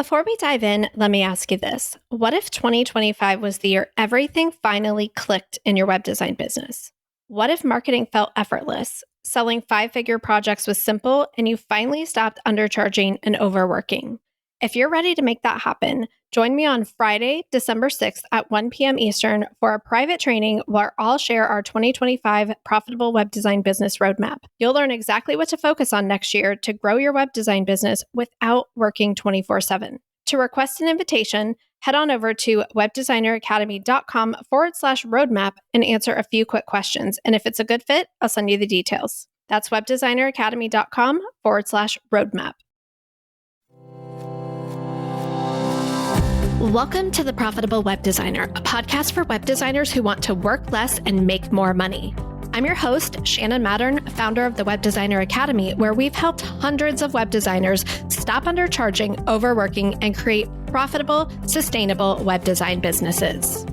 Before we dive in, let me ask you this. What if 2025 was the year everything finally clicked in your web design business? What if marketing felt effortless, selling five-figure projects was simple, and you finally stopped undercharging and overworking? If you're ready to make that happen, join me on Friday, December 6th at 1 p.m. Eastern for a private training where I'll share our 2025 profitable web design business roadmap. You'll learn exactly what to focus on next year to grow your web design business without working 24/7. To request an invitation, head on over to webdesigneracademy.com/roadmap and answer a few quick questions. And if it's a good fit, I'll send you the details. That's webdesigneracademy.com/roadmap. Welcome to The Profitable Web Designer, a podcast for web designers who want to work less and make more money. I'm your host, Shannon Mattern, founder of the Web Designer Academy, where we've helped hundreds of web designers stop undercharging, overworking, and create profitable, sustainable web design businesses.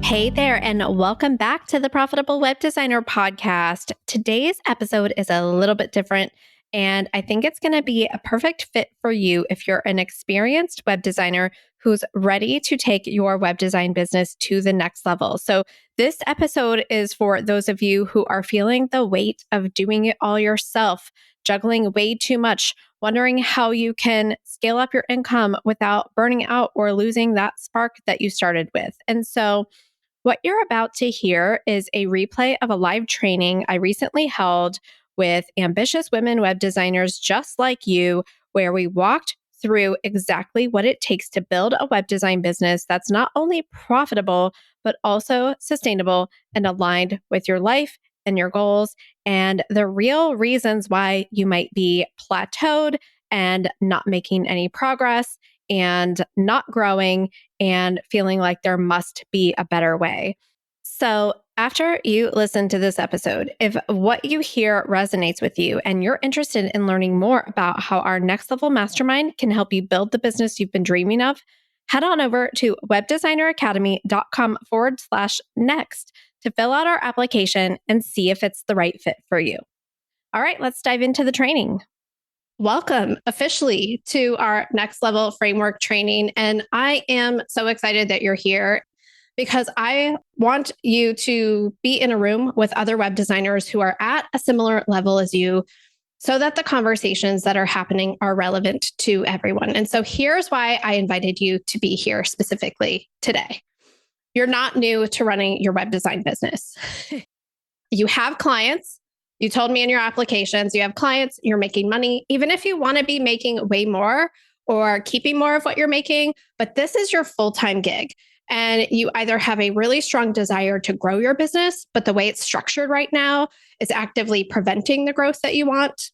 Hey there, and welcome back to the Profitable Web Designer podcast. Today's episode is a little bit different, and I think it's going to be a perfect fit for you if you're an experienced web designer who's ready to take your web design business to the next level. So this episode is for those of you who are feeling the weight of doing it all yourself, juggling way too much, wondering how you can scale up your income without burning out or losing that spark that you started with. And so what you're about to hear is a replay of a live training I recently held with ambitious women web designers just like you, where we walked through exactly what it takes to build a web design business that's not only profitable, but also sustainable and aligned with your life and your goals, and the real reasons why you might be plateaued and not making any progress and not growing and feeling like there must be a better way. So after you listen to this episode, if what you hear resonates with you and you're interested in learning more about how our next level mastermind can help you build the business you've been dreaming of, head on over to webdesigneracademy.com/next to fill out our application and see if it's the right fit for you. All right, let's dive into the training. Welcome officially to our next level framework training. And I am so excited that you're here because I want you to be in a room with other web designers who are at a similar level as you so that the conversations that are happening are relevant to everyone. And so here's why I invited you to be here specifically today. You're not new to running your web design business. You have clients. You told me in your applications, you have clients, you're making money, even if you want to be making way more or keeping more of what you're making, but this is your full-time gig. And you either have a really strong desire to grow your business, but the way it's structured right now is actively preventing the growth that you want.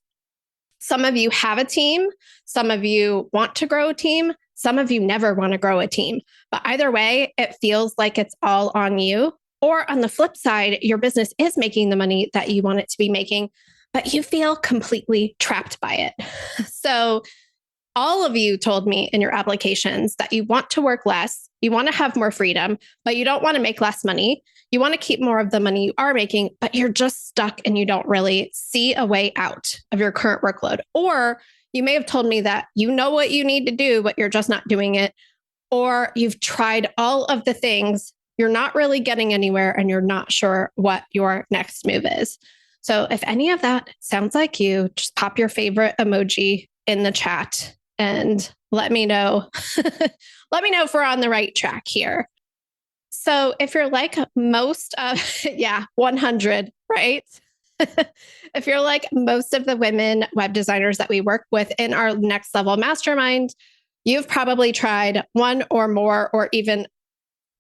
Some of you have a team. Some of you want to grow a team. Some of you never want to grow a team. But either way, it feels like it's all on you. Or on the flip side, your business is making the money that you want it to be making, but you feel completely trapped by it. So all of you told me in your applications that you want to work less, you want to have more freedom, but you don't want to make less money. You want to keep more of the money you are making, but you're just stuck and you don't really see a way out of your current workload. Or you may have told me that you know what you need to do, but you're just not doing it. Or you've tried all of the things, you're not really getting anywhere, and you're not sure what your next move is. So if any of that sounds like you, just pop your favorite emoji in the chat and let me know. Let me know if we're on the right track here. So if you're like most of, 100, right? If you're like most of the women web designers that we work with in our next level mastermind, you've probably tried one or more, or even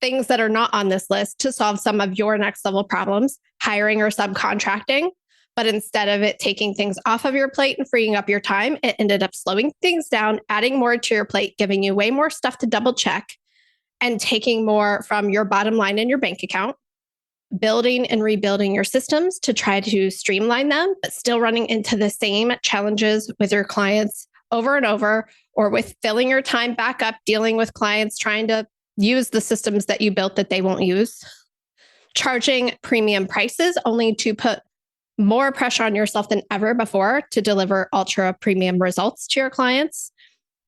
things that are not on this list to solve some of your next level problems, hiring or subcontracting. But instead of it taking things off of your plate and freeing up your time, it ended up slowing things down, adding more to your plate, giving you way more stuff to double check, and taking more from your bottom line in your bank account, building and rebuilding your systems to try to streamline them, but still running into the same challenges with your clients over and over, or with filling your time back up, dealing with clients trying to use the systems that you built that they won't use, charging premium prices only to put more pressure on yourself than ever before to deliver ultra premium results to your clients,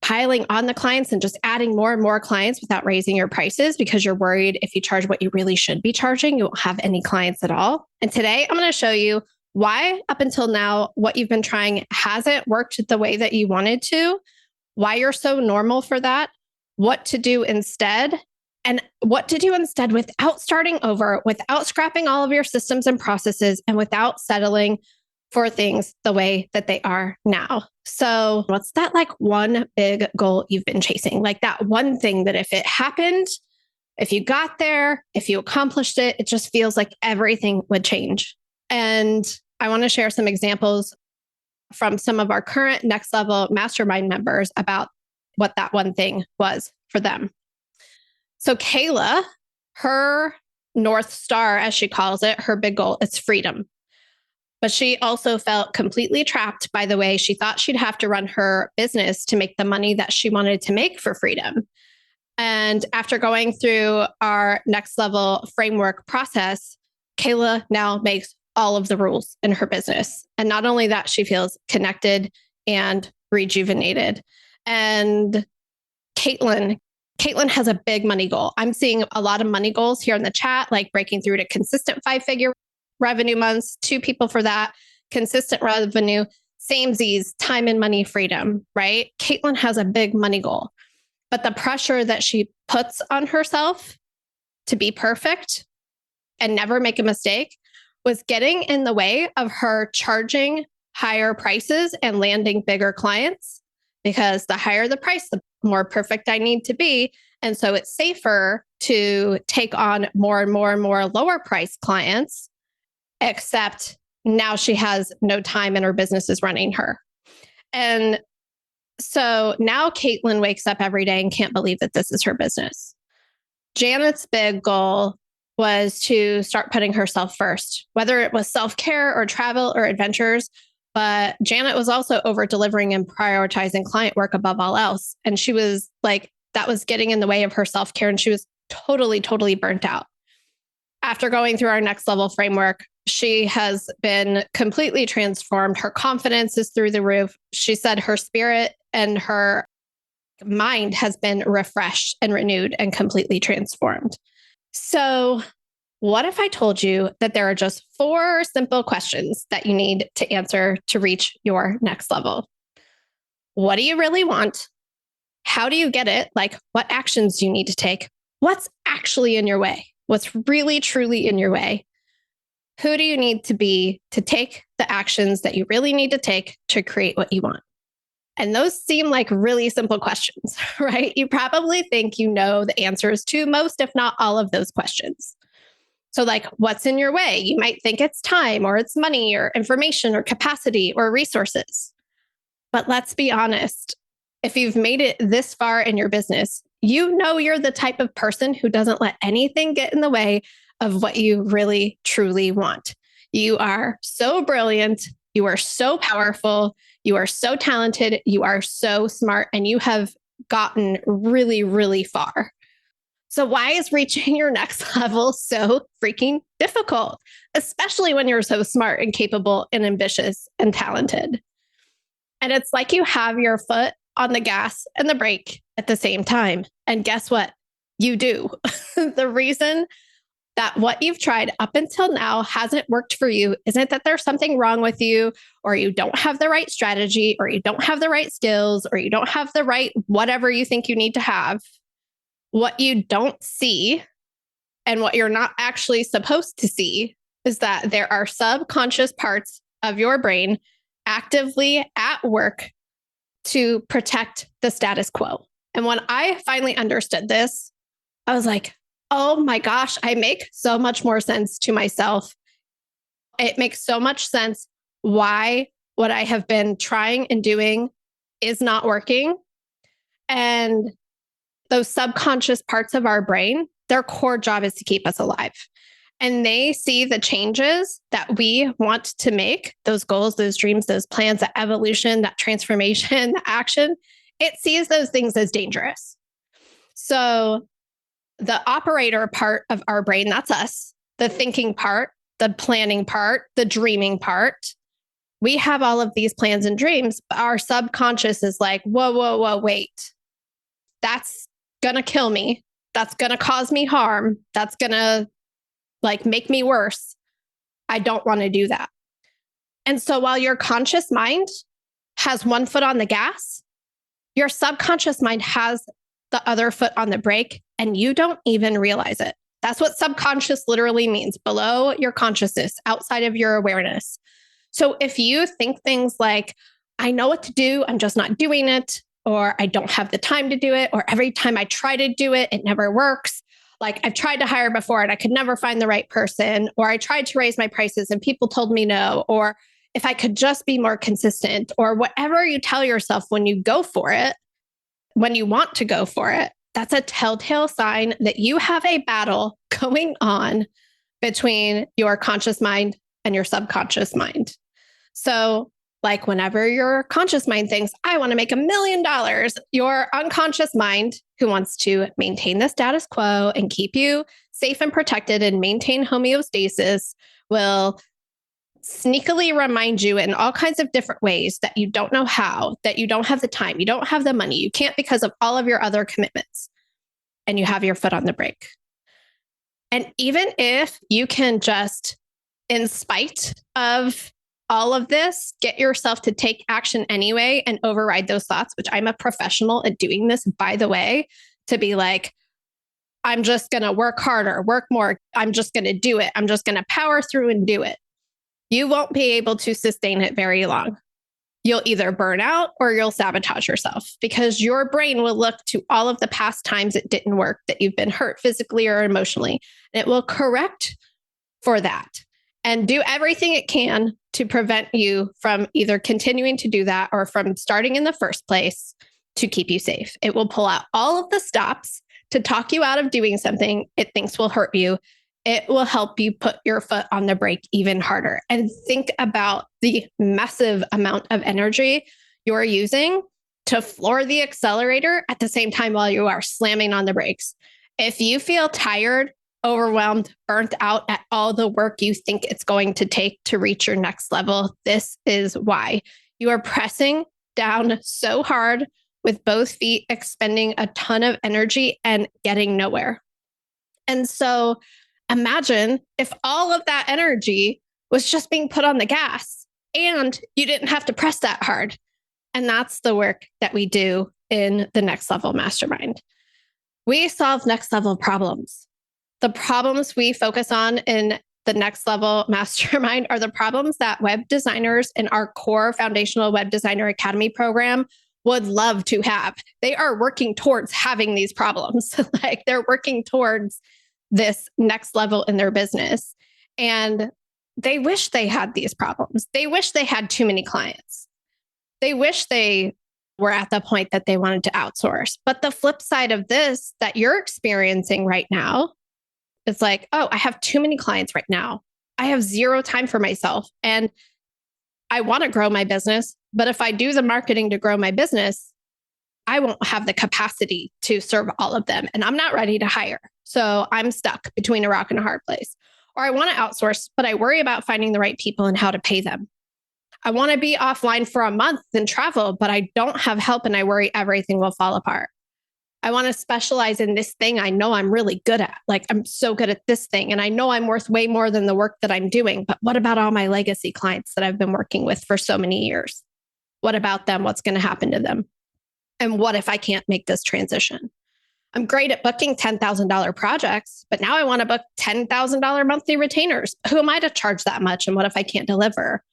piling on the clients and just adding more and more clients without raising your prices because you're worried if you charge what you really should be charging, you won't have any clients at all. And today I'm going to show you why up until now, what you've been trying hasn't worked the way that you wanted to, why you're so normal for that, what to do instead, and what to do instead without starting over, without scrapping all of your systems and processes, and without settling for things the way that they are now. So what's that like one big goal you've been chasing? Like that one thing that if it happened, if you got there, if you accomplished it, it just feels like everything would change. And I want to share some examples from some of our current next level mastermind members about what that one thing was for them. So Kayla, her North Star, as she calls it, her big goal is freedom. But she also felt completely trapped by the way she thought she'd have to run her business to make the money that she wanted to make for freedom. And after going through our next level framework process, Kayla now makes all of the rules in her business. And not only that, she feels connected and rejuvenated. And Caitlin has a big money goal. I'm seeing a lot of money goals here in the chat, like breaking through to consistent 5-figure revenue months, 2 people for that, consistent revenue, samesies, time and money freedom, right? Caitlin has a big money goal, but the pressure that she puts on herself to be perfect and never make a mistake was getting in the way of her charging higher prices and landing bigger clients, because the higher the price, the more perfect I need to be. And so it's safer to take on more and more and more lower price clients, except now she has no time and her business is running her. And so now Caitlin wakes up every day and can't believe that this is her business. Janet's big goal was to start putting herself first, whether it was self-care or travel or adventures. But Janet was also over delivering and prioritizing client work above all else. And she was like, that was getting in the way of her self-care. And she was totally, totally burnt out. After going through our next level framework, she has been completely transformed. Her confidence is through the roof. She said her spirit and her mind has been refreshed and renewed and completely transformed. So what if I told you that there are just 4 simple questions that you need to answer to reach your next level? What do you really want? How do you get it? Like, what actions do you need to take? What's actually in your way? What's really, truly in your way? Who do you need to be to take the actions that you really need to take to create what you want? And those seem like really simple questions, right? You probably think you know the answers to most, if not all of those questions. So like, what's in your way? You might think it's time or it's money or information or capacity or resources. But let's be honest. If you've made it this far in your business, you know you're the type of person who doesn't let anything get in the way of what you really, truly want. You are so brilliant. You are so powerful. You are so talented. You are so smart. And you have gotten really, really far. So why is reaching your next level so freaking difficult, especially when you're so smart and capable and ambitious and talented? And it's like you have your foot on the gas and the brake at the same time. And guess what? You do. The reason that what you've tried up until now hasn't worked for you isn't that there's something wrong with you, or you don't have the right strategy, or you don't have the right skills, or you don't have the right whatever you think you need to have. What you don't see and what you're not actually supposed to see is that there are subconscious parts of your brain actively at work to protect the status quo. And when I finally understood this, I was like, oh my gosh, I make so much more sense to myself. It makes so much sense why what I have been trying and doing is not working. And those subconscious parts of our brain, their core job is to keep us alive. And they see the changes that we want to make, those goals, those dreams, those plans, that evolution, that transformation, the action. It sees those things as dangerous. So the operator part of our brain, that's us, the thinking part, the planning part, the dreaming part. We have all of these plans and dreams, but our subconscious is like, whoa, wait. That's going to kill me. That's going to cause me harm. That's going to make me worse. I don't want to do that. And so while your conscious mind has one foot on the gas, your subconscious mind has the other foot on the brake, and you don't even realize it. That's what subconscious literally means, below your consciousness, outside of your awareness. So if you think things like, I know what to do, I'm just not doing it, or I don't have the time to do it, or every time I try to do it, it never works. Like I've tried to hire before and I could never find the right person, or I tried to raise my prices and people told me no, or if I could just be more consistent, or whatever you tell yourself when you go for it, when you want to go for it, that's a telltale sign that you have a battle going on between your conscious mind and your subconscious mind. So whenever your conscious mind thinks, I want to make $1 million, your unconscious mind, who wants to maintain the status quo and keep you safe and protected and maintain homeostasis, will sneakily remind you in all kinds of different ways that you don't know how, that you don't have the time, you don't have the money, you can't because of all of your other commitments, and you have your foot on the brake. And even if you can just, in spite of all of this, get yourself to take action anyway and override those thoughts, which I'm a professional at doing this, by the way, to be like, I'm just going to work harder, work more. I'm just going to do it. I'm just going to power through and do it. You won't be able to sustain it very long. You'll either burn out or you'll sabotage yourself, because your brain will look to all of the past times it didn't work, that you've been hurt physically or emotionally, and it will correct for that and do everything it can to prevent you from either continuing to do that or from starting in the first place to keep you safe. It will pull out all of the stops to talk you out of doing something it thinks will hurt you. It will help you put your foot on the brake even harder. And think about the massive amount of energy you're using to floor the accelerator at the same time while you are slamming on the brakes. If you feel tired, overwhelmed, burnt out at all the work you think it's going to take to reach your next level, this is why. You are pressing down so hard with both feet, expending a ton of energy and getting nowhere. And so imagine if all of that energy was just being put on the gas and you didn't have to press that hard. And that's the work that we do in the Next Level Mastermind. We solve next level problems. The problems we focus on in the Next Level Mastermind are the problems that web designers in our core Foundational Web Designer Academy program would love to have. They are working towards having these problems. They're working towards this next level in their business. And they wish they had these problems. They wish they had too many clients. They wish they were at the point that they wanted to outsource. But the flip side of this that you're experiencing right now, it's like, oh, I have too many clients right now. I have zero time for myself. And I want to grow my business. But if I do the marketing to grow my business, I won't have the capacity to serve all of them. And I'm not ready to hire. So I'm stuck between a rock and a hard place. Or I want to outsource, but I worry about finding the right people and how to pay them. I want to be offline for a month and travel, but I don't have help and I worry everything will fall apart. I want to specialize in this thing I know I'm really good at. I'm so good at this thing and I know I'm worth way more than the work that I'm doing. But what about all my legacy clients that I've been working with for so many years? What about them? What's going to happen to them? And what if I can't make this transition? I'm great at booking $10,000 projects, but now I want to book $10,000 monthly retainers. Who am I to charge that much? And what if I can't deliver?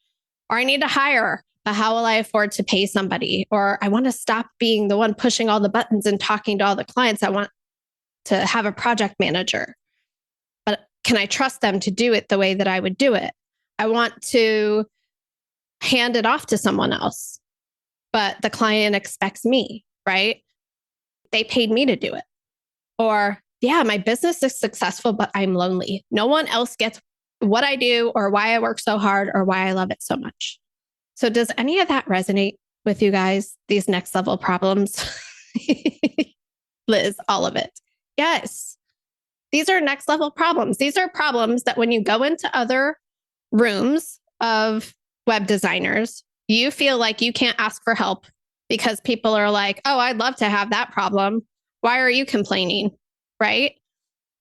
Or I need to hire, but how will I afford to pay somebody? Or I want to stop being the one pushing all the buttons and talking to all the clients. I want to have a project manager, but can I trust them to do it the way that I would do it? I want to hand it off to someone else, but the client expects me, right? They paid me to do it. Or, yeah, my business is successful, but I'm lonely. No one else gets what I do or why I work so hard or why I love it so much. So does any of that resonate with you guys? These next level problems? Liz, all of it. Yes. These are next level problems. These are problems that when you go into other rooms of web designers, you feel like you can't ask for help because people are like, oh, I'd love to have that problem. Why are you complaining? Right?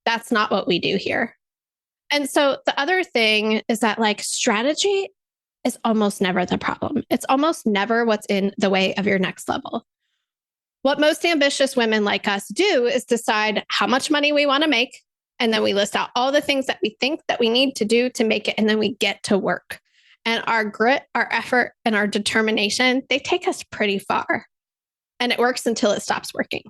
That's not what we do here. And so the other thing is that like strategy is almost never the problem. It's almost never what's in the way of your next level. What most ambitious women like us do is decide how much money we want to make. And then we list out all the things that we think that we need to do to make it. And then we get to work. And our grit, our effort, and our determination, they take us pretty far. And it works until it stops working.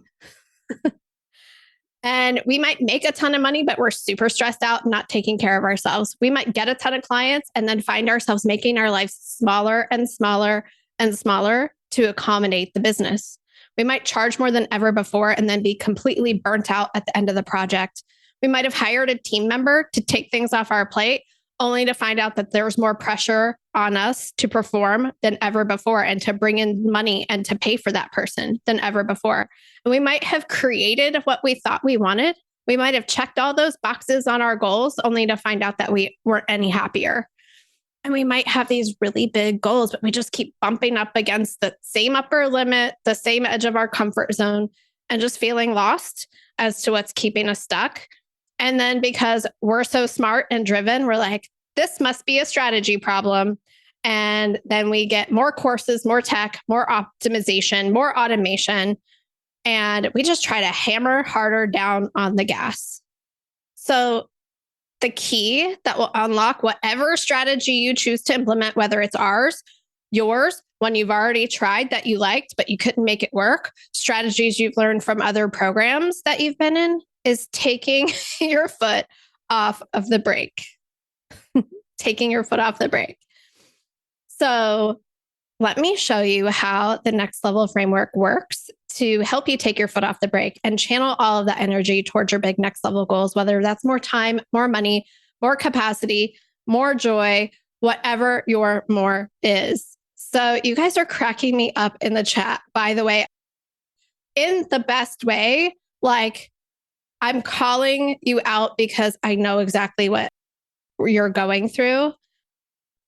And we might make a ton of money, but we're super stressed out, not taking care of ourselves. We might get a ton of clients and then find ourselves making our lives smaller and smaller and smaller to accommodate the business. We might charge more than ever before and then be completely burnt out at the end of the project. We might have hired a team member to take things off our plate, only to find out that there was more pressure on us to perform than ever before and to bring in money and to pay for that person than ever before. And we might have created what we thought we wanted. We might have checked all those boxes on our goals only to find out that we weren't any happier. And we might have these really big goals, but we just keep bumping up against the same upper limit, the same edge of our comfort zone, and just feeling lost as to what's keeping us stuck. And then because we're so smart and driven, we're like, this must be a strategy problem. And then we get more courses, more tech, more optimization, more automation. And we just try to hammer harder down on the gas. So the key that will unlock whatever strategy you choose to implement, whether it's ours, yours, one you've already tried that you liked, but you couldn't make it work, strategies you've learned from other programs that you've been in, is taking your foot off of the brake. Taking your foot off the brake. So let me show you how the next level framework works to help you take your foot off the brake and channel all of that energy towards your big next level goals, whether that's more time, more money, more capacity, more joy, whatever your more is. So you guys are cracking me up in the chat, by the way, in the best way. Like, I'm calling you out because I know exactly what you're going through.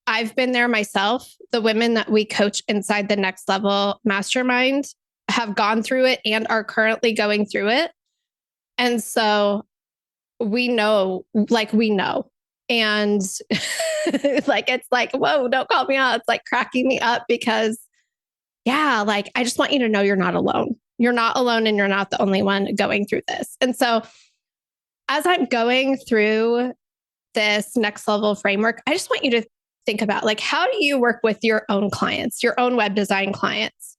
I've been there myself. The women that we coach inside the next level mastermind have gone through it and are currently going through it. And so we know. And like, it's like, whoa, don't call me out. It's like cracking me up because yeah, like, I just want you to know you're not alone. You're not alone and you're not the only one going through this. And so as I'm going through this next level framework, I just want you to think about like, how do you work with your own clients, your own web design clients?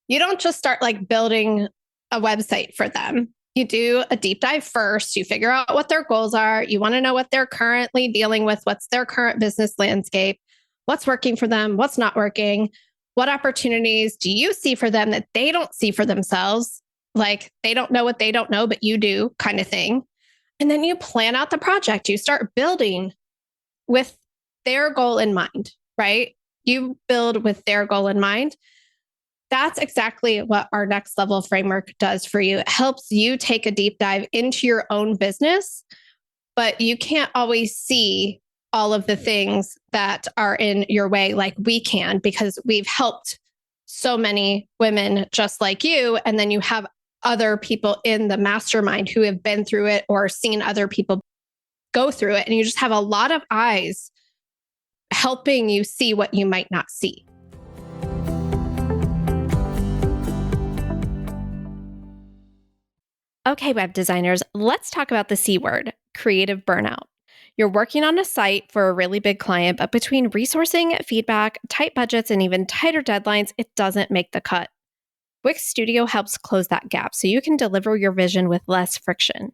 You don't just start like building a website for them. You do a deep dive first. You figure out what their goals are. You want to know what they're currently dealing with. What's their current business landscape? What's working for them? What's not working? What opportunities do you see for them that they don't see for themselves? Like they don't know what they don't know, but you do, kind of thing. And then you plan out the project. You start building with their goal in mind, right? You build with their goal in mind. That's exactly what our next level framework does for you. It helps you take a deep dive into your own business, but you can't always see all of the things that are in your way like we can, because we've helped so many women just like you. And then you have other people in the mastermind who have been through it or seen other people go through it. And you just have a lot of eyes helping you see what you might not see. Okay, web designers, let's talk about the C word, creative burnout. You're working on a site for a really big client, but between resourcing, feedback, tight budgets, and even tighter deadlines, it doesn't make the cut. Wix Studio helps close that gap so you can deliver your vision with less friction.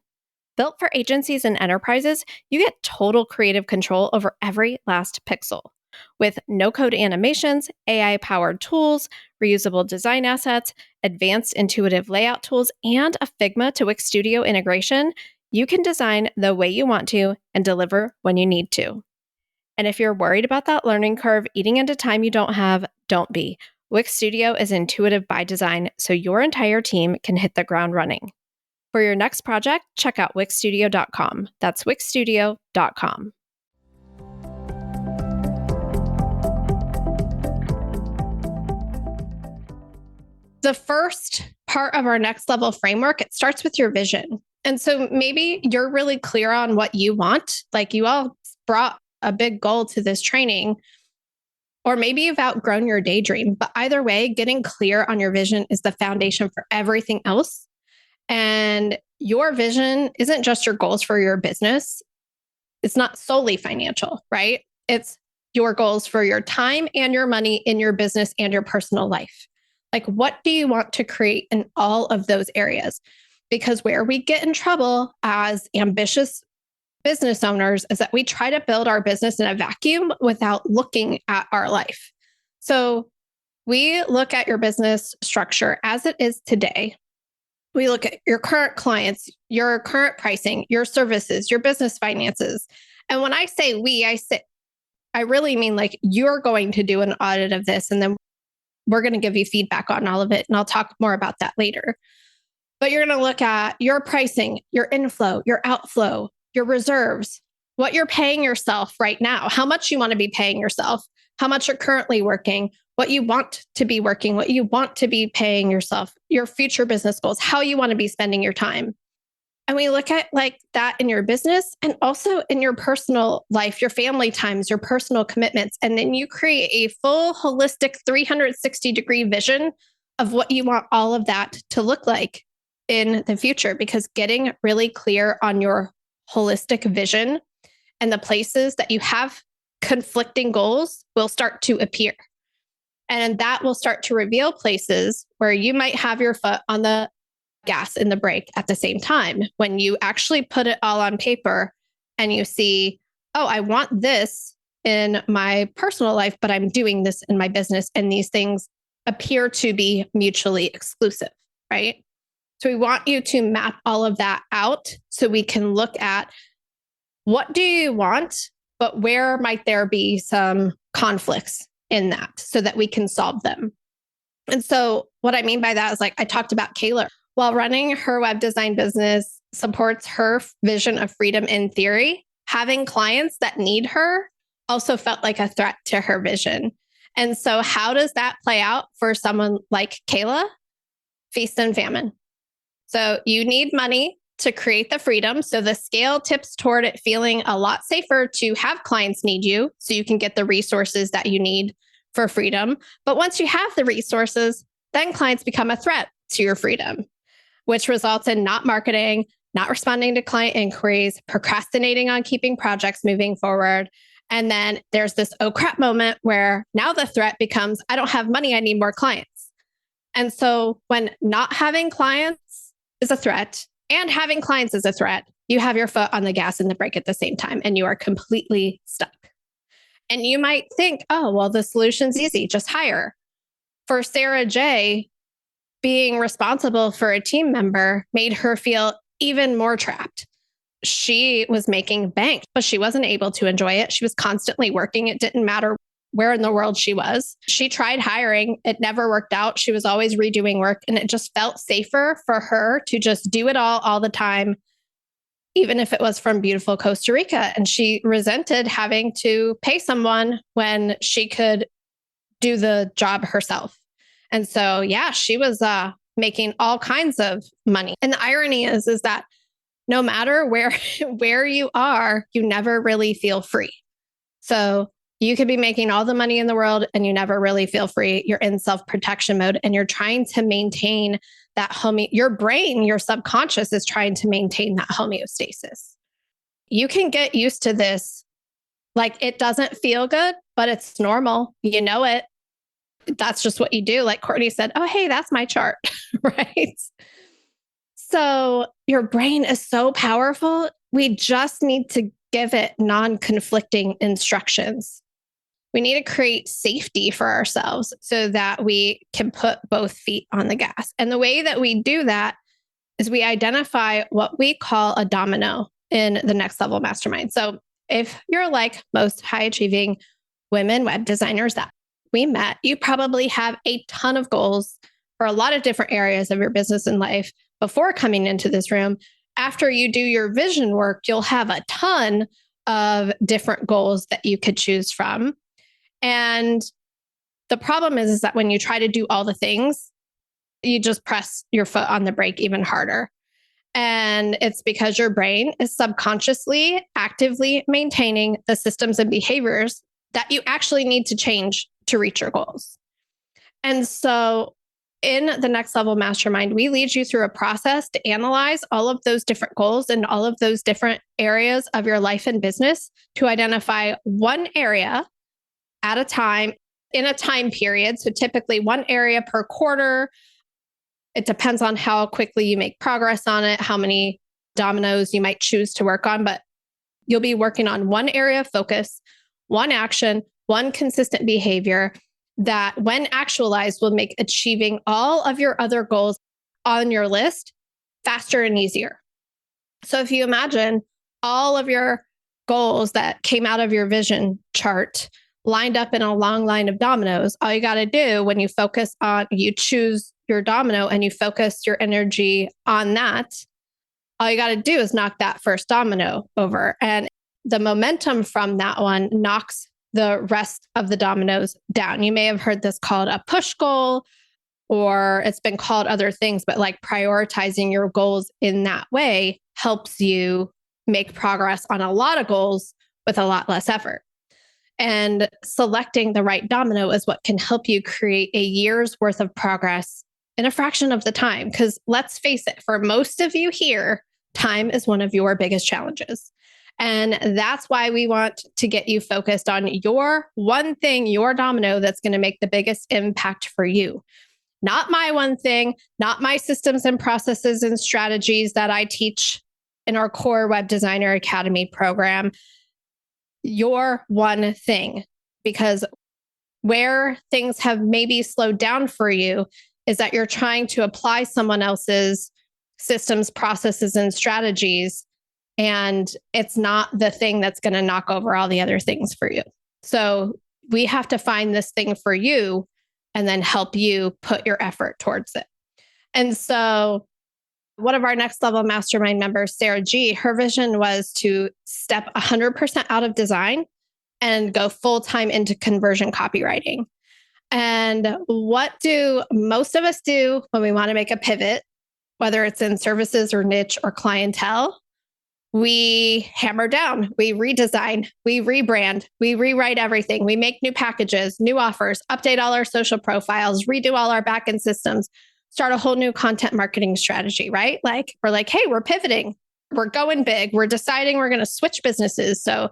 Built for agencies and enterprises, you get total creative control over every last pixel. With no-code animations, AI-powered tools, reusable design assets, advanced intuitive layout tools, and a Figma to Wix Studio integration, you can design the way you want to and deliver when you need to. And if you're worried about that learning curve eating into time you don't have, don't be. Wix Studio is intuitive by design, so your entire team can hit the ground running. For your next project, check out wixstudio.com. That's wixstudio.com. The first part of our next level framework, it starts with your vision. And so maybe you're really clear on what you want. Like you all brought a big goal to this training, or maybe you've outgrown your daydream. But either way, getting clear on your vision is the foundation for everything else. And your vision isn't just your goals for your business. It's not solely financial, right? It's your goals for your time and your money in your business and your personal life. Like, what do you want to create in all of those areas? Because where we get in trouble as ambitious business owners is that we try to build our business in a vacuum without looking at our life. So we look at your business structure as it is today. We look at your current clients, your current pricing, your services, your business finances. And when I say we, I really mean like you're going to do an audit of this, and then we're going to give you feedback on all of it. And I'll talk more about that later. But you're going to look at your pricing, your inflow, your outflow, your reserves, what you're paying yourself right now, how much you want to be paying yourself, how much you're currently working, what you want to be working, what you want to be paying yourself, your future business goals, how you want to be spending your time. And we look at like that in your business and also in your personal life, your family times, your personal commitments. And then you create a full holistic 360-degree vision of what you want all of that to look like in the future, because getting really clear on your holistic vision and the places that you have conflicting goals will start to appear. And that will start to reveal places where you might have your foot on the gas and the brake at the same time. When you actually put it all on paper and you see, oh, I want this in my personal life, but I'm doing this in my business. And these things appear to be mutually exclusive, right? So we want you to map all of that out so we can look at what do you want, but where might there be some conflicts in that so that we can solve them. And so what I mean by that is, like I talked about, Kayla, while running her web design business supports her vision of freedom in theory, having clients that need her also felt like a threat to her vision. And so how does that play out for someone like Kayla? Feast and famine. So you need money to create the freedom. So the scale tips toward it feeling a lot safer to have clients need you so you can get the resources that you need for freedom. But once you have the resources, then clients become a threat to your freedom, which results in not marketing, not responding to client inquiries, procrastinating on keeping projects moving forward. And then there's this oh crap moment where now the threat becomes, I don't have money, I need more clients. And so when not having clients is a threat and having clients is a threat, you have your foot on the gas and the brake at the same time, and you are completely stuck. And you might think, oh, well, the solution's easy, just hire. For Sarah J, being responsible for a team member made her feel even more trapped. She was making bank, but she wasn't able to enjoy it. She was constantly working. It didn't matter where in the world she was. She tried hiring. It never worked out. She was always redoing work, and it just felt safer for her to just do it all the time, even if it was from beautiful Costa Rica. And she resented having to pay someone when she could do the job herself. And so, yeah, she was making all kinds of money. And the irony is that no matter where you are, you never really feel free. So you could be making all the money in the world and you never really feel free. You're in self-protection mode and you're trying to maintain that your brain, your subconscious is trying to maintain that homeostasis. You can get used to this. Like, it doesn't feel good, but it's normal. You know it. That's just what you do. Like Courtney said, oh, hey, that's my chart, right? So your brain is so powerful. We just need to give it non-conflicting instructions. We need to create safety for ourselves so that we can put both feet on the gas. And the way that we do that is we identify what we call a domino in the Next Level Mastermind. So if you're like most high achieving women web designers that we met, you probably have a ton of goals for a lot of different areas of your business and life, before coming into this room. After you do your vision work, you'll have a ton of different goals that you could choose from. And the problem is that when you try to do all the things, you just press your foot on the brake even harder. And it's because your brain is subconsciously actively maintaining the systems and behaviors that you actually need to change to reach your goals. And so in the Next Level Mastermind, we lead you through a process to analyze all of those different goals and all of those different areas of your life and business to identify one area at a time in a time period. So typically one area per quarter. It depends on how quickly you make progress on it, how many dominoes you might choose to work on, but you'll be working on one area of focus, one action, one consistent behavior that when actualized will make achieving all of your other goals on your list faster and easier. So if you imagine all of your goals that came out of your vision chart lined up in a long line of dominoes, all you got to do when you focus on, you choose your domino and you focus your energy on that, all you got to do is knock that first domino over. And the momentum from that one knocks the rest of the dominoes down. You may have heard this called a push goal, or it's been called other things, but like prioritizing your goals in that way helps you make progress on a lot of goals with a lot less effort. And selecting the right domino is what can help you create a year's worth of progress in a fraction of the time. Because let's face it, for most of you here, time is one of your biggest challenges. And that's why we want to get you focused on your one thing, your domino that's going to make the biggest impact for you. Not my one thing, not my systems and processes and strategies that I teach in our core Web Designer Academy program. Your one thing, because where things have maybe slowed down for you is that you're trying to apply someone else's systems, processes, and strategies, and it's not the thing that's going to knock over all the other things for you. So we have to find this thing for you and then help you put your effort towards it. And so one of our Next Level Mastermind members, Sarah G., her vision was to step 100% out of design and go full-time into conversion copywriting. And what do most of us do when we want to make a pivot, whether it's in services or niche or clientele? We hammer down, we redesign, we rebrand, we rewrite everything. We make new packages, new offers, update all our social profiles, redo all our backend systems, start a whole new content marketing strategy, right? Like we're like, hey, we're pivoting. We're going big. We're deciding we're going to switch businesses. So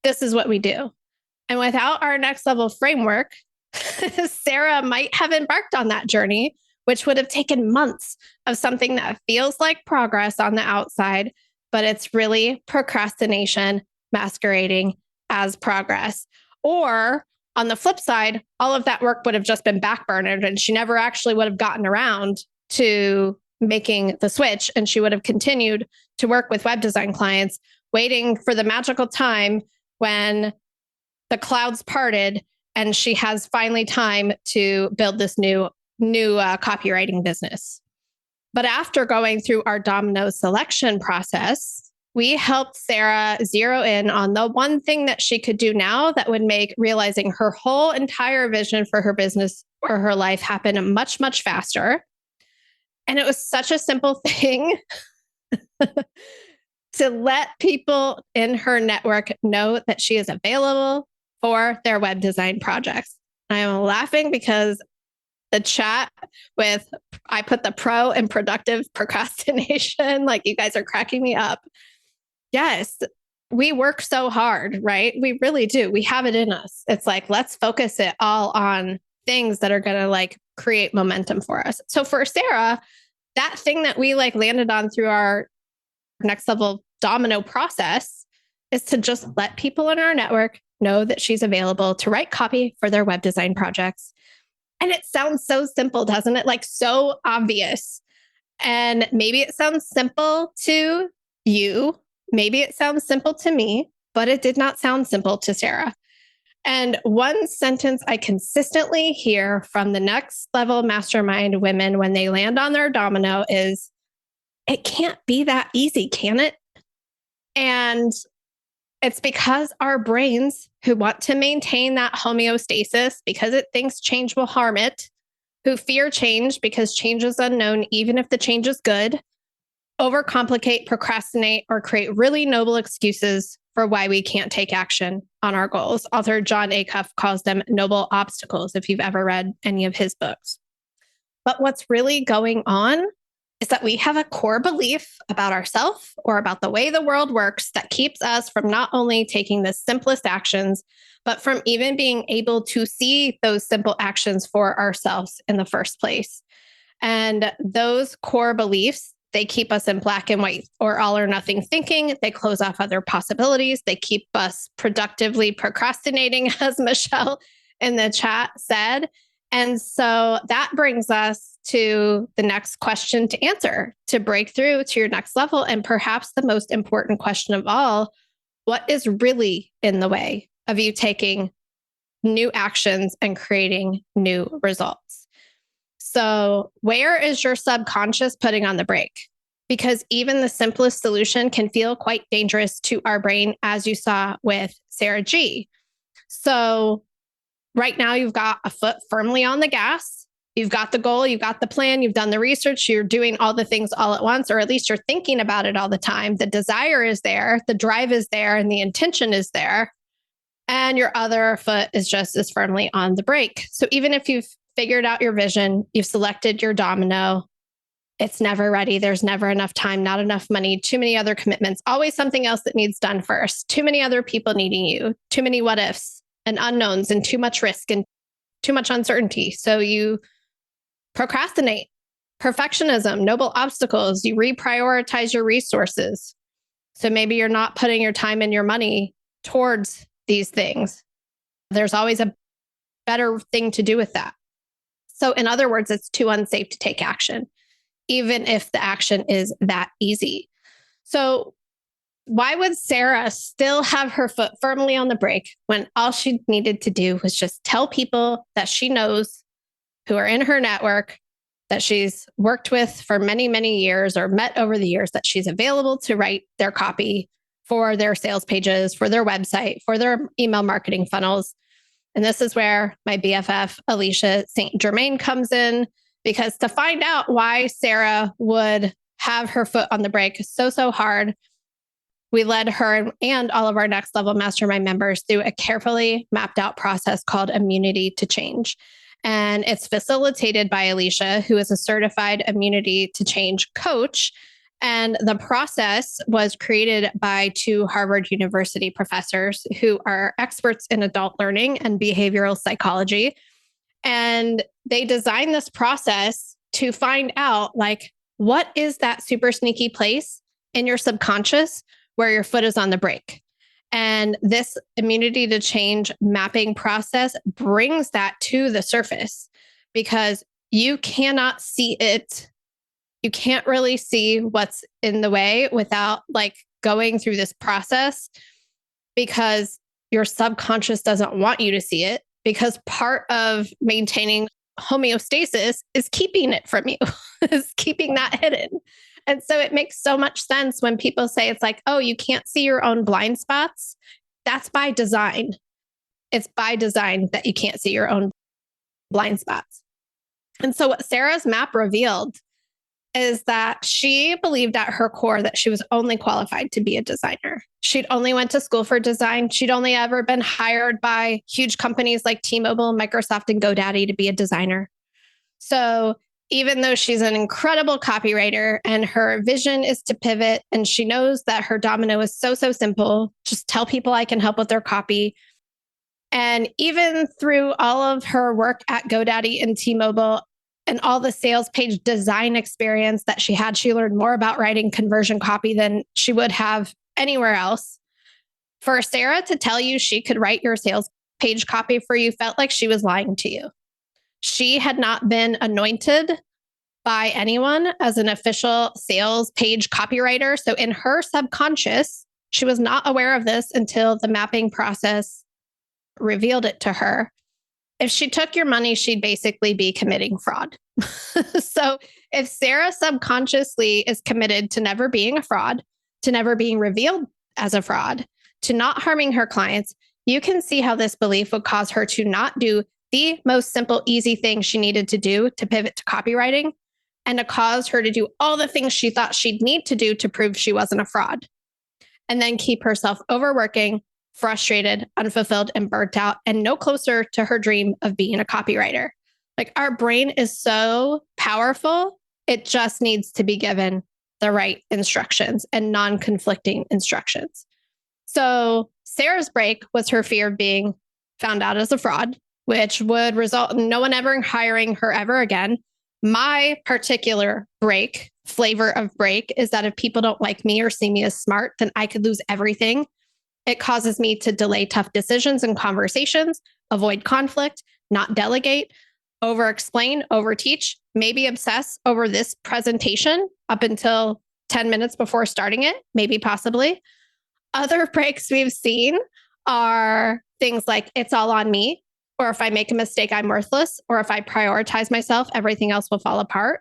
this is what we do. And without our Next Level framework, Sarah might have embarked on that journey, which would have taken months of something that feels like progress on the outside, but it's really procrastination masquerading as progress. Or on the flip side, all of that work would have just been backburnered and she never actually would have gotten around to making the switch. And she would have continued to work with web design clients, waiting for the magical time when the clouds parted and she has finally time to build this new copywriting business. But after going through our domino selection process, we helped Sarah zero in on the one thing that she could do now that would make realizing her whole entire vision for her business or her life happen much, much faster. And it was such a simple thing to let people in her network know that she is available for their web design projects. I am laughing because the chat with, I put the pro and productive procrastination, like you guys are cracking me up. Yes, we work so hard, right? We really do. We have it in us. It's like, let's focus it all on things that are going to like create momentum for us. So for Sarah, that thing that we like landed on through our Next Level domino process is to just let people in our network know that she's available to write copy for their web design projects. And it sounds so simple, doesn't it? Like so obvious. And maybe it sounds simple to you. Maybe it sounds simple to me, but it did not sound simple to Sarah. And one sentence I consistently hear from the Next Level Mastermind women when they land on their domino is, It can't be that easy, can it? And it's because our brains, who want to maintain that homeostasis because it thinks change will harm it, who fear change because change is unknown, even if the change is good, overcomplicate, procrastinate, or create really noble excuses for why we can't take action on our goals. Author John Acuff calls them noble obstacles, if you've ever read any of his books. But what's really going on is that we have a core belief about ourselves or about the way the world works that keeps us from not only taking the simplest actions, but from even being able to see those simple actions for ourselves in the first place. And those core beliefs, they keep us in black and white or all or nothing thinking. They close off other possibilities. They keep us productively procrastinating, as Michelle in the chat said. And so that brings us to the next question to answer, to break through to your next level. And perhaps the most important question of all, what is really in the way of you taking new actions and creating new results? So where is your subconscious putting on the brake? Because even the simplest solution can feel quite dangerous to our brain, as you saw with Sarah G. So right now, you've got a foot firmly on the gas. You've got the goal, you've got the plan, you've done the research, you're doing all the things all at once, or at least you're thinking about it all the time. The desire is there, the drive is there, and the intention is there. And your other foot is just as firmly on the brake. So even if you've figured out your vision, you've selected your domino, it's never ready. There's never enough time, not enough money, too many other commitments, always something else that needs done first, too many other people needing you, too many what ifs and unknowns and too much risk and too much uncertainty. So you procrastinate, perfectionism, noble obstacles, you reprioritize your resources. So maybe you're not putting your time and your money towards these things. There's always a better thing to do with that. So in other words, it's too unsafe to take action, even if the action is that easy. So why would Sarah still have her foot firmly on the brake when all she needed to do was just tell people that she knows who are in her network, that she's worked with for many, many years or met over the years, that she's available to write their copy for their sales pages, for their website, for their email marketing funnels? And this is where my BFF, Alicia St. Germain, comes in, because to find out why Sarah would have her foot on the brake so hard, we led her and all of our next level mastermind members through a carefully mapped out process called Immunity to Change. And it's facilitated by Alicia, who is a certified Immunity to Change coach. And the process was created by two Harvard University professors who are experts in adult learning and behavioral psychology. And they designed this process to find out, like, what is that super sneaky place in your subconscious where your foot is on the brake? And this Immunity to Change mapping process brings that to the surface, because you cannot see it. You can't really see what's in the way without going through this process, because your subconscious doesn't want you to see it, because part of maintaining homeostasis is keeping it from you, is keeping that hidden. And so it makes so much sense when people say it's like, oh, you can't see your own blind spots. That's by design. It's by design that you can't see your own blind spots. And so what Sarah's map revealed is that she believed at her core that she was only qualified to be a designer. She'd only went to school for design. She'd only ever been hired by huge companies like T-Mobile, Microsoft, and GoDaddy to be a designer. So even though she's an incredible copywriter and her vision is to pivot, and she knows that her domino is so simple, just tell people I can help with their copy. And even through all of her work at GoDaddy and T-Mobile and all the sales page design experience that she had, she learned more about writing conversion copy than she would have anywhere else. For Sarah to tell you she could write your sales page copy for you felt like she was lying to you. She had not been anointed by anyone as an official sales page copywriter. So in her subconscious, she was not aware of this until the mapping process revealed it to her. If she took your money, she'd basically be committing fraud. So So if Sarah subconsciously is committed to never being a fraud, to never being revealed as a fraud, to not harming her clients, you can see how this belief would cause her to not do the most simple, easy thing she needed to do to pivot to copywriting, and to cause her to do all the things she thought she'd need to do to prove she wasn't a fraud, and then keep herself overworking, frustrated, unfulfilled, and burnt out, and no closer to her dream of being a copywriter. Like, our brain is so powerful. It just needs to be given the right instructions and non-conflicting instructions. So Sarah's break was her fear of being found out as a fraud, which would result in no one ever hiring her ever again. My particular flavor of break is that if people don't like me or see me as smart, then I could lose everything. It causes me to delay tough decisions and conversations, avoid conflict, not delegate, over-explain, over-teach, maybe obsess over this presentation up until 10 minutes before starting it, maybe possibly. Other breaks we've seen are things like, it's all on me, or if I make a mistake, I'm worthless, or if I prioritize myself, everything else will fall apart.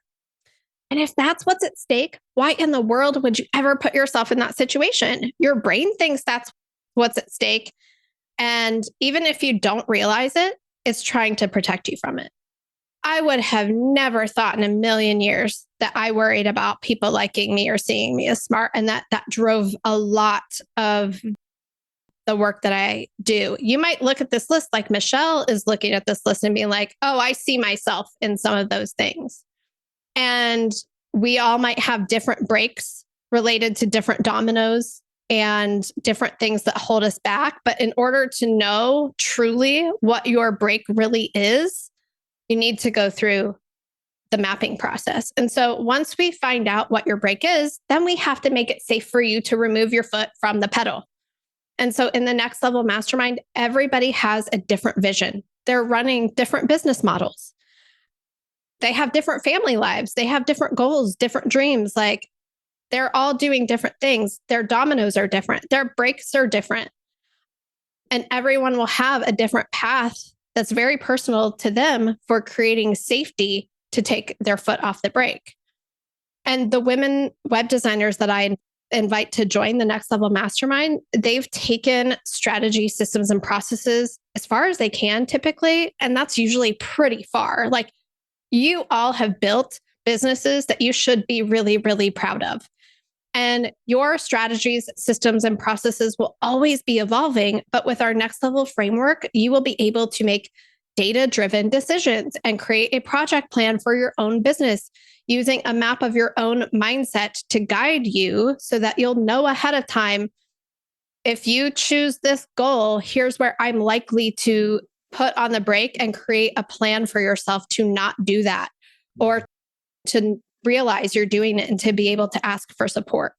And if that's what's at stake, why in the world would you ever put yourself in that situation? Your brain thinks that's what's at stake. And even if you don't realize it, it's trying to protect you from it. I would have never thought in a million years that I worried about people liking me or seeing me as smart. And that drove a lot of the work that I do. You might look at this list like Michelle is looking at this list and being like, oh, I see myself in some of those things. And we all might have different breaks related to different dominoes and different things that hold us back. But in order to know truly what your break really is, you need to go through the mapping process. And so once we find out what your break is, then we have to make it safe for you to remove your foot from the pedal. And so in the Next Level Mastermind, everybody has a different vision. They're running different business models. They have different family lives. They have different goals, different dreams. Like, they're all doing different things. Their dominoes are different. Their breaks are different. And everyone will have a different path that's very personal to them for creating safety to take their foot off the brake. And the women web designers that I invite to join the Next Level Mastermind, they've taken strategy, systems, and processes as far as they can typically. And that's usually pretty far. Like, you all have built businesses that you should be really, really proud of. And your strategies, systems, and processes will always be evolving. But with our Next Level framework, you will be able to make data-driven decisions and create a project plan for your own business using a map of your own mindset to guide you so that you'll know ahead of time, if you choose this goal, here's where I'm likely to put on the brake and create a plan for yourself to not do that, or to realize you're doing it and to be able to ask for support.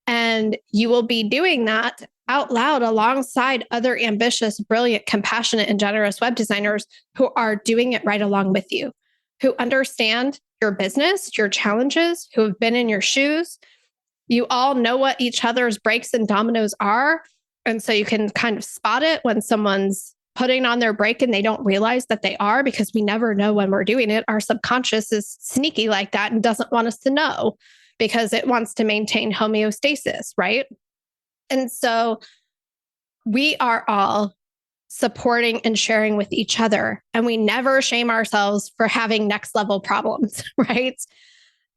And you will be doing that out loud alongside other ambitious, brilliant, compassionate, and generous web designers who are doing it right along with you, who understand your business, your challenges, who have been in your shoes. You all know what each other's breaks and dominoes are. And so you can kind of spot it when someone's putting on their brake and they don't realize that they are, because we never know when we're doing it. Our subconscious is sneaky like that and doesn't want us to know because it wants to maintain homeostasis, right? And so we are all supporting and sharing with each other, and we never shame ourselves for having next level problems, right?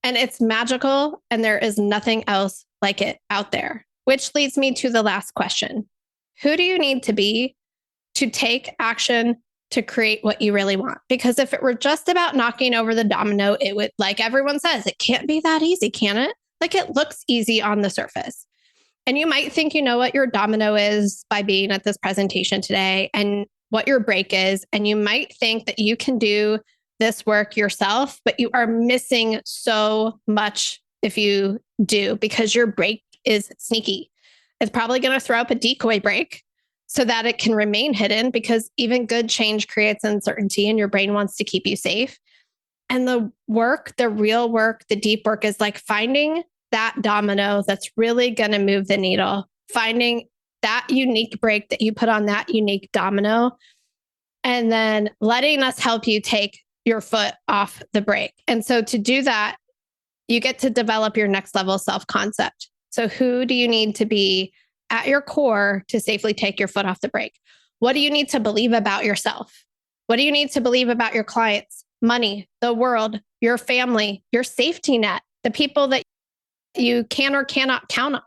And it's magical, and there is nothing else like it out there, which leads me to the last question. Who do you need to be to take action to create what you really want? Because if it were just about knocking over the domino, it would, like everyone says, it can't be that easy, can it? Like, it looks easy on the surface. And you might think you know what your domino is by being at this presentation today and what your break is. And you might think that you can do this work yourself, but you are missing so much if you do, because your break is sneaky. It's probably going to throw up a decoy break so that it can remain hidden, because even good change creates uncertainty and your brain wants to keep you safe. And the work, the real work, the deep work is like finding that domino that's really going to move the needle, finding that unique break that you put on that unique domino, and then letting us help you take your foot off the brake. And so to do that, you get to develop your next level self-concept. So who do you need to be at your core to safely take your foot off the brake? What do you need to believe about yourself? What do you need to believe about your clients, money, the world, your family, your safety net, the people that you can or cannot count on?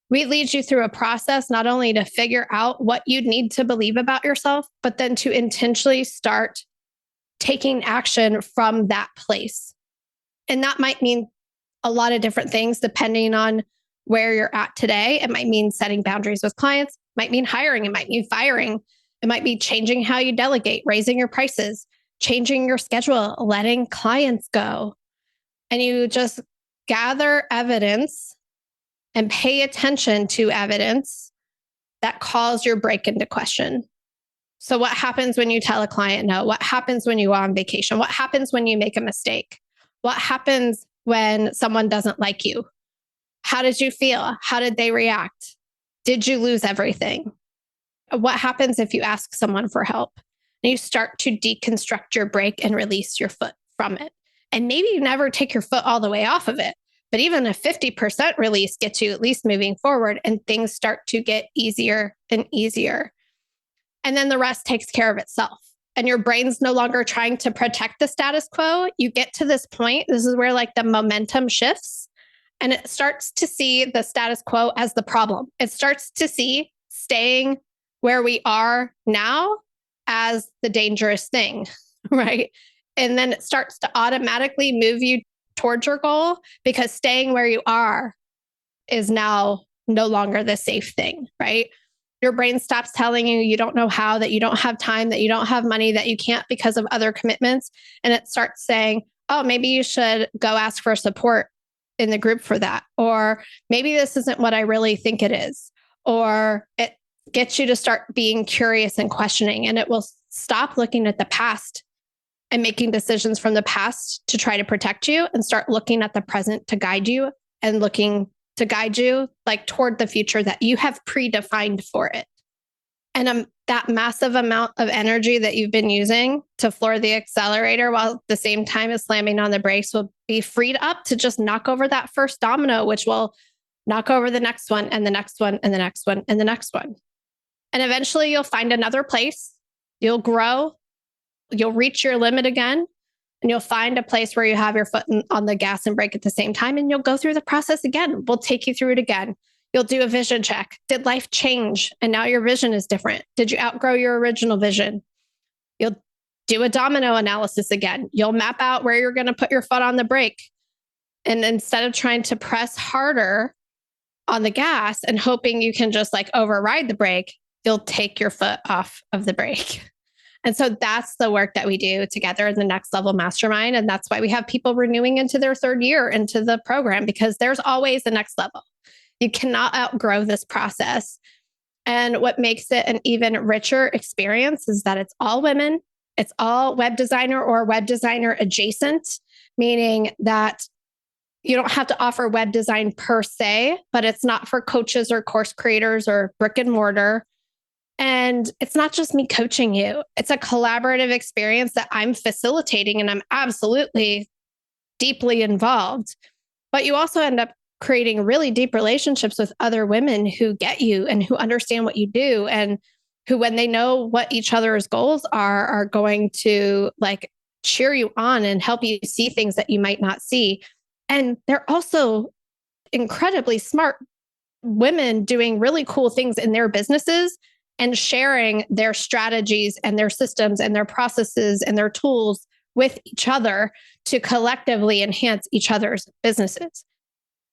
We lead you through a process not only to figure out what you need to believe about yourself, but then to intentionally start taking action from that place. And that might mean a lot of different things depending on where you're at today. It might mean setting boundaries with clients, it might mean hiring, it might mean firing, it might be changing how you delegate, raising your prices, changing your schedule, letting clients go. And you just gather evidence and pay attention to evidence that calls your break into question. So what happens when you tell a client no? What happens when you go on vacation? What happens when you make a mistake? What happens when someone doesn't like you? How did you feel? How did they react? Did you lose everything? What happens if you ask someone for help? And you start to deconstruct your break and release your foot from it. And maybe you never take your foot all the way off of it, but even a 50% release gets you at least moving forward and things start to get easier and easier. And then the rest takes care of itself. And your brain's no longer trying to protect the status quo. You get to this point, this is where like the momentum shifts and it starts to see the status quo as the problem. It starts to see staying where we are now as the dangerous thing, right? And then it starts to automatically move you towards your goal because staying where you are is now no longer the safe thing, right? Your brain stops telling you you don't know how, that you don't have time, that you don't have money, that you can't because of other commitments. And it starts saying, oh, maybe you should go ask for support in the group for that. Or maybe this isn't what I really think it is. Or it gets you to start being curious and questioning, and it will stop looking at the past and making decisions from the past to try to protect you and start looking at the present to guide you and looking to guide you like toward the future that you have predefined for it. And that massive amount of energy that you've been using to floor the accelerator while at the same time as slamming on the brakes will be freed up to just knock over that first domino, which will knock over the next one and the next one and the next one and the next one. And eventually you'll find another place, you'll grow, you'll reach your limit again, and you'll find a place where you have your foot on the gas and brake at the same time, and you'll go through the process again. We'll take you through it again. You'll do a vision check. Did life change? And now your vision is different. Did you outgrow your original vision? You'll do a domino analysis again. You'll map out where you're going to put your foot on the brake. And instead of trying to press harder on the gas and hoping you can just like override the brake, you'll take your foot off of the brake. And so that's the work that we do together in the Next Level Mastermind. And that's why we have people renewing into their third year into the program, because there's always a next level. You cannot outgrow this process. And what makes it an even richer experience is that it's all women. It's all web designer or web designer adjacent, meaning that you don't have to offer web design per se, but it's not for coaches or course creators or brick and mortar. And it's not just me coaching you. It's a collaborative experience that I'm facilitating, and I'm absolutely deeply involved. But you also end up creating really deep relationships with other women who get you and who understand what you do, and who, when they know what each other's goals are going to like cheer you on and help you see things that you might not see. And they're also incredibly smart women doing really cool things in their businesses and sharing their strategies and their systems and their processes and their tools with each other to collectively enhance each other's businesses.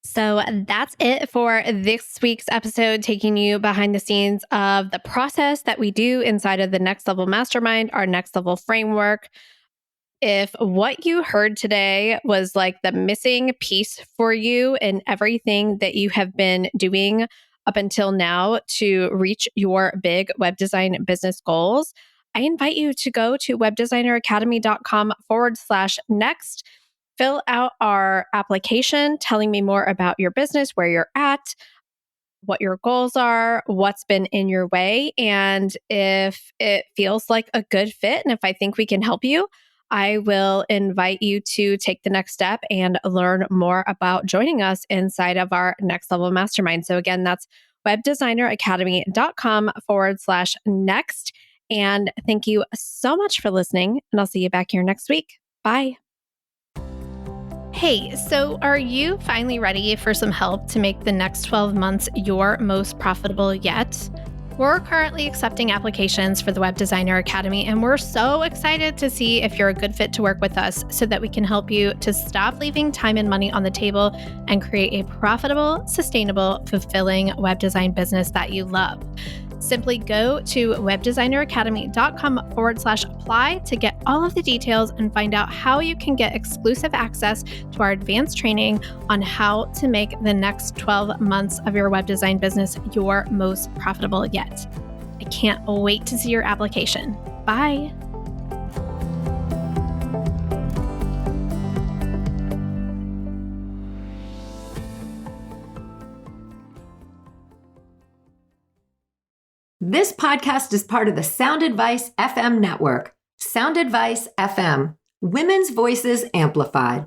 So that's it for this week's episode, taking you behind the scenes of the process that we do inside of the Next Level Mastermind, our Next Level framework. If what you heard today was like the missing piece for you in everything that you have been doing up until now to reach your big web design business goals, I invite you to go to webdesigneracademy.com/next, fill out our application telling me more about your business, where you're at, what your goals are, what's been in your way. And if it feels like a good fit, and if I think we can help you, I will invite you to take the next step and learn more about joining us inside of our Next Level Mastermind. So again, that's webdesigneracademy.com/next. And thank you so much for listening. And I'll see you back here next week. Bye. Hey, so are you finally ready for some help to make the next 12 months your most profitable yet? We're currently accepting applications for the Web Designer Academy, and we're so excited to see if you're a good fit to work with us so that we can help you to stop leaving time and money on the table and create a profitable, sustainable, fulfilling web design business that you love. Simply go to webdesigneracademy.com/apply to get all of the details and find out how you can get exclusive access to our advanced training on how to make the next 12 months of your web design business your most profitable yet. I can't wait to see your application. Bye. This podcast is part of the Sound Advice FM network. Sound Advice FM, women's voices amplified.